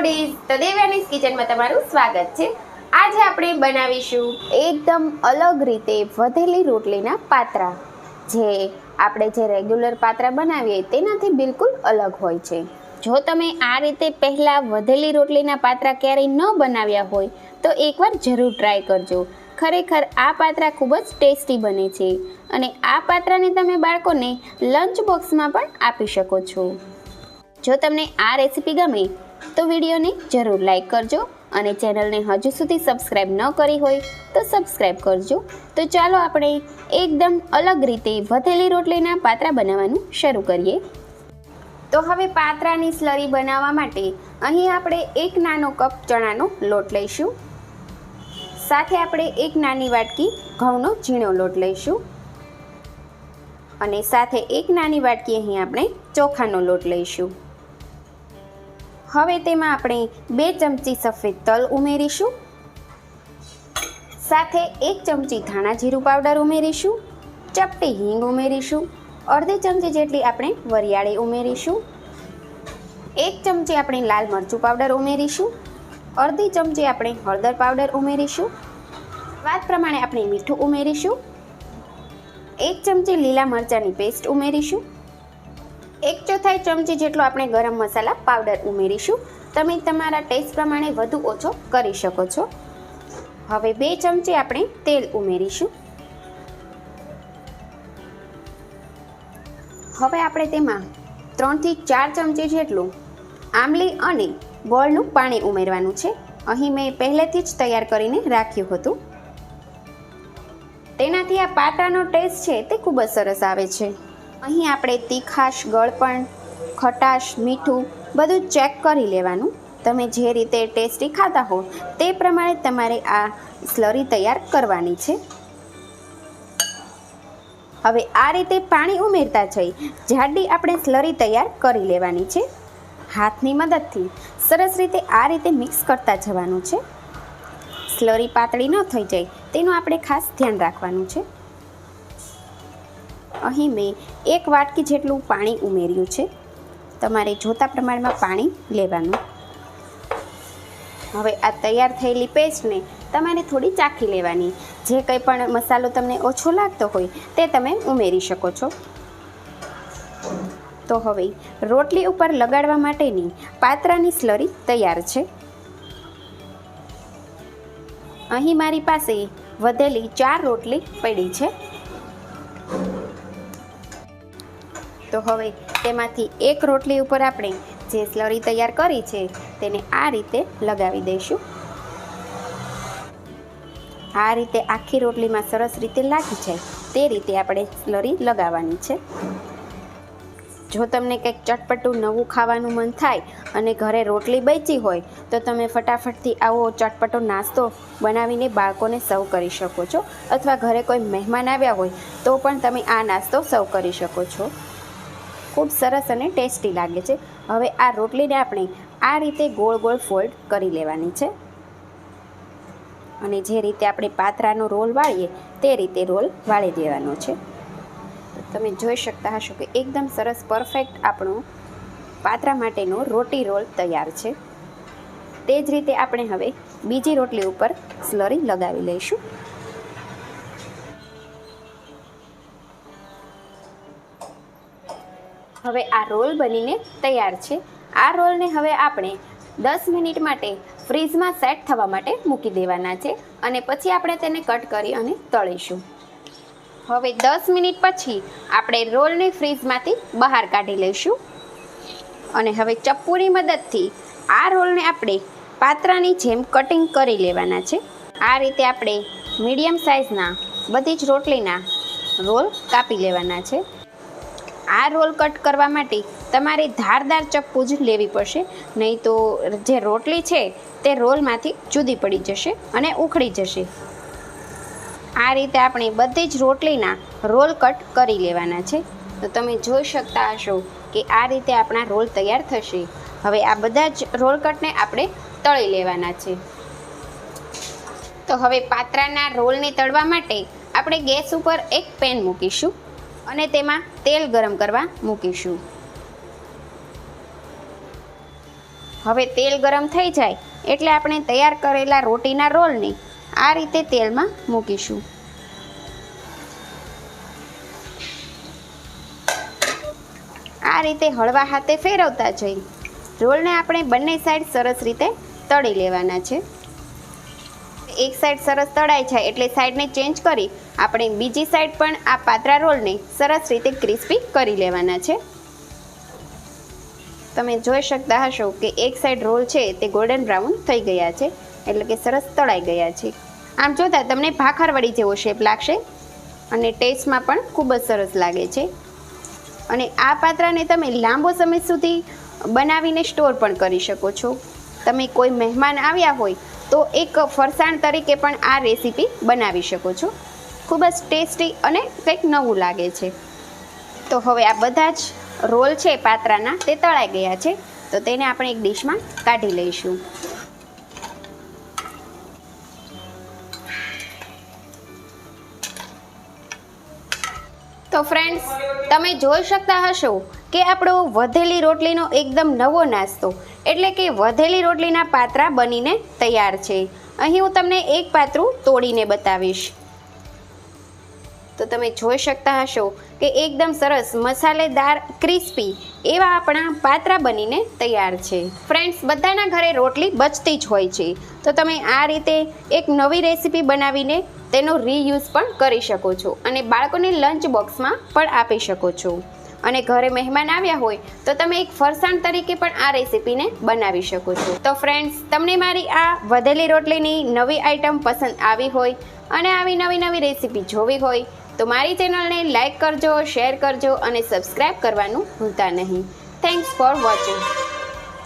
Foodies, તો દેવ્યાની કિચનમાં તમારું સ્વાગત છે। આજે આપણે બનાવીશું એકદમ અલગ રીતે વધેલી રોટલીના પાત્રા, જે આપણે જે રેગ્યુલર પાત્રા બનાવીએ તેનાથી બિલકુલ અલગ હોય છે। જો તમે આ રીતે પહેલાં વધેલી રોટલીના પાત્રા ક્યારેય ન બનાવ્યા હોય તો એકવાર જરૂર ટ્રાય કરજો। ખરેખર આ પાત્રા ખૂબ જ ટેસ્ટી બને છે અને આ પાત્રાને તમે બાળકોને લંચ બોક્સમાં પણ આપી શકો છો। જો તમને આ રેસીપી ગમે તો વિડીયોને જરૂર લાઈક કરજો અને ચેનલને હજુ સુધી સબસ્ક્રાઈબ ન કરી હોય તો સબસ્ક્રાઈબ કરજો। તો ચાલો આપણે એકદમ અલગ રીતે વધેલી રોટલીના પાત્રા બનાવવાનું શરૂ કરીએ। તો હવે પાત્રાની સ્લરી બનાવવા માટે અહીં આપણે 1 નાનો કપ ચણાનો લોટ લઈશું, સાથે આપણે 1 નાની વાટકી ઘઉંનો ઝીણો લોટ લઈશું અને સાથે 1 નાની વાટકી અહીં આપણે ચોખાનો લોટ લઈશું। હવે તેમાં આપણે 2 ચમચી સફેદ તલ ઉમેરીશું, સાથે 1 ચમચી ધાણા જીરું પાવડર ઉમેરીશું, ચપટી હિંગ ઉમેરીશું, અડધી ચમચી જેટલી આપણે વરિયાળી ઉમેરીશું, 1 ચમચી આપણે લાલ મરચું પાવડર ઉમેરીશું, અડધી ચમચી આપણે હળદર પાવડર ઉમેરીશું, સ્વાદ પ્રમાણે આપણે મીઠું ઉમેરીશું, 1 ચમચી લીલા મરચાંની પેસ્ટ ઉમેરીશું, 1/4 ચમચી જેટલો આપણે ગરમ મસાલા પાવડર ઉમેરીશું। તમે તમારા ટેસ્ટ પ્રમાણે વધુ ઓછો કરી શકો છો। હવે 2 ચમચી આપણે તેલ ઉમેરીશું। હવે આપણે તેમાં 3 થી 4 ચમચી જેટલું આમલી અને ગોળનું પાણી ઉમેરવાનું છે। અહીં મેં પહેલેથી જ તૈયાર કરીને રાખ્યું હતું, તેનાથી આ પાત્રાનો ટેસ્ટ છે તે ખૂબ જ સરસ આવે છે। અહીં આપણે તીખાશ, ગળપણ, ખટાશ, મીઠું બધું ચેક કરી લેવાનું। તમે જે રીતે ટેસ્ટી ખાતા હો તે પ્રમાણે તમારે આ સ્લરી તૈયાર કરવાની છે। હવે આ રીતે પાણી ઉમેરતા જઈ જાડી આપણે સ્લરી તૈયાર કરી લેવાની છે। હાથની મદદથી સરસ રીતે આ રીતે મિક્સ કરતા જવાનું છે। સ્લરી પાતળી ન થઈ જાય તેનું આપણે ખાસ ધ્યાન રાખવાનું છે। અહીં મેં 1 વાટકી જેટલું પાણી ઉમેર્યું છે, તમારે જોતા પ્રમાણમાં પાણી લેવાનું। હવે આ તૈયાર થયેલી પેસ્ટને તમારે થોડી ચાખી લેવાની, જે કંઈ પણ મસાલો તમને ઓછો લાગતો હોય તે તમે ઉમેરી શકો છો। તો હવે રોટલી ઉપર લગાડવા માટેની પાત્રાની સ્લરી તૈયાર છે। અહીં મારી પાસે વધેલી 4 રોટલી પડી છે, તો હવે તેમાંથી 1 રોટલી ઉપર આપણે જે સ્લરી તૈયાર કરી છે તેને આ રીતે લગાવી દઈશું। આ રીતે આખી રોટલીમાં સરસ રીતે લાગી જાય તે રીતે આપણે સ્લરી લગાવવાની છે। જો તમને કંઈક ચટપટું નવું ખાવાનું મન થાય અને ઘરે રોટલી બચી હોય તો તમે ફટાફટથી આવો ચટપટો નાસ્તો બનાવીને બાળકોને સર્વ કરી શકો છો, અથવા ઘરે કોઈ મહેમાન આવ્યા હોય તો પણ તમે આ નાસ્તો સર્વ કરી શકો છો। ખૂબ સરસ અને ટેસ્ટી લાગે છે। હવે આ રોટલીને આપણે આ રીતે ગોળ ગોળ ફોલ્ડ કરી લેવાની છે અને જે રીતે આપણે પાત્રાનો રોલ વાળીએ તે રીતે રોલ વાળી દેવાનો છે। તમે જોઈ શકતા હશો કે એકદમ સરસ પરફેક્ટ આપણો પાત્રા માટેનો રોટી રોલ તૈયાર છે। તે જ રીતે આપણે હવે બીજી રોટલી ઉપર સ્લરી લગાવી લઈશું। હવે આ રોલ બનીને તૈયાર છે। આ રોલને હવે આપણે 10 મિનિટ માટે ફ્રીઝમાં સેટ થવા માટે મૂકી દેવાના છે અને પછી આપણે તેને કટ કરી અને તળીશું। હવે 10 મિનિટ પછી આપણે રોલને ફ્રીઝમાંથી બહાર કાઢી લઈશું અને હવે ચપ્પુની મદદથી આ રોલને આપણે પાત્રાની જેમ કટિંગ કરી લેવાના છે। આ રીતે આપણે મીડિયમ સાઇઝના બધી જ રોટલીના રોલ કાપી લેવાના છે। આ રોલ કટ કરવા માટે તમારે ધારદાર ચપ્પુ જ લેવી પડશે, નહીં તો જે રોટલી છે તે રોલમાંથી જુદી પડી જશે અને ઉખડી જશે। આ રીતે આપણે બધી જ રોટલીના રોલ કટ કરી લેવાના છે। તો તમે જોઈ શકતા હશો કે આ રીતે આપણા રોલ તૈયાર થશે। હવે આ બધા જ રોલ કટને આપણે તળી લેવાના છે। તો હવે પાત્રાના રોલને તળવા માટે આપણે ગેસ ઉપર એક પેન મૂકીશું અને તેમાં તેલ ગરમ કરવા મૂકીશું। હવે તેલ ગરમ થઈ જાય એટલે આપણે તૈયાર કરેલા રોટીના રોલને આ રીતે તેલમાં મૂકીશું. આ રીતે હળવા હાથે ફેરવતા જઈ રોલને આપણે બંને સાઈડ સરસ રીતે તળી લેવાના છે. એક સાઈડ સરસ તળાઈ જાય એટલે સાઈડને ચેન્જ કરી આપણે બીજી સાઈડ પણ આ પાત્રા રોલને સરસ રીતે ક્રિસ્પી કરી લેવાના છે. તમે જોઈ શકતા હશો કે એક સાઈડ રોલ છે તે ગોલ્ડન બ્રાઉન થઈ ગયા છે, એટલે કે સરસ તળાઈ ગયા છે. આમ જોતાં તમને ભાખરવડી જેવો શેપ લાગશે અને ટેસ્ટમાં પણ ખૂબ જ સરસ લાગે છે. અને આ પાત્રાને તમે લાંબો સમય સુધી બનાવીને સ્ટોર પણ કરી શકો છો. તમે કોઈ મહેમાન આવ્યા હોય તો એક ફરસાણ તરીકે પણ આ રેસીપી બનાવી શકો છો. ખૂબ જ ટેસ્ટી અને કંઈક નવું લાગે છે. તો હવે આ બધા જ રોલ છે પાત્રાના તે તળાઈ ગયા છે, તો તેને આપણે એક ડીશમાં કાઢી લઈશું. તો ફ્રેન્ડ્સ, તમે જોઈ શકતા હશો કે આપણો વધેલી રોટલીનો એકદમ નવો નાસ્તો એટલે કે વધેલી રોટલીના પાત્રા બનીને તૈયાર છે. અહીં હું તમને એક પાત્રું તોડીને બતાવીશ. તો તમે જોઈ શકતા હશો કે એકદમ સરસ મસાલેદાર ક્રિસ્પી એવા આપણા પાત્રા બનીને તૈયાર છે. ફ્રેન્ડ્સ, બધાના ઘરે રોટલી બચતી જ હોય છે, તો તમે આ રીતે એક નવી રેસીપી બનાવીને તેનો રીયુઝ પણ કરી શકો છો અને બાળકોને લંચ બોક્સમાં પણ આપી શકો છો. અને ઘરે મહેમાન આવ્યા હોય તો તમે એક ફરસાણ તરીકે પણ આ રેસીપીને બનાવી શકો છો. તો ફ્રેન્ડ્સ, તમને મારી આ વધેલી રોટલીની નવી આઈટમ પસંદ આવી હોય અને આવી નવી રેસીપી જોવી હોય તો મારી ચેનલને લાઈક કરજો, શેર કરજો અને સબસ્ક્રાઈબ કરવાનું ભૂલતા નહીં. Thanks for watching.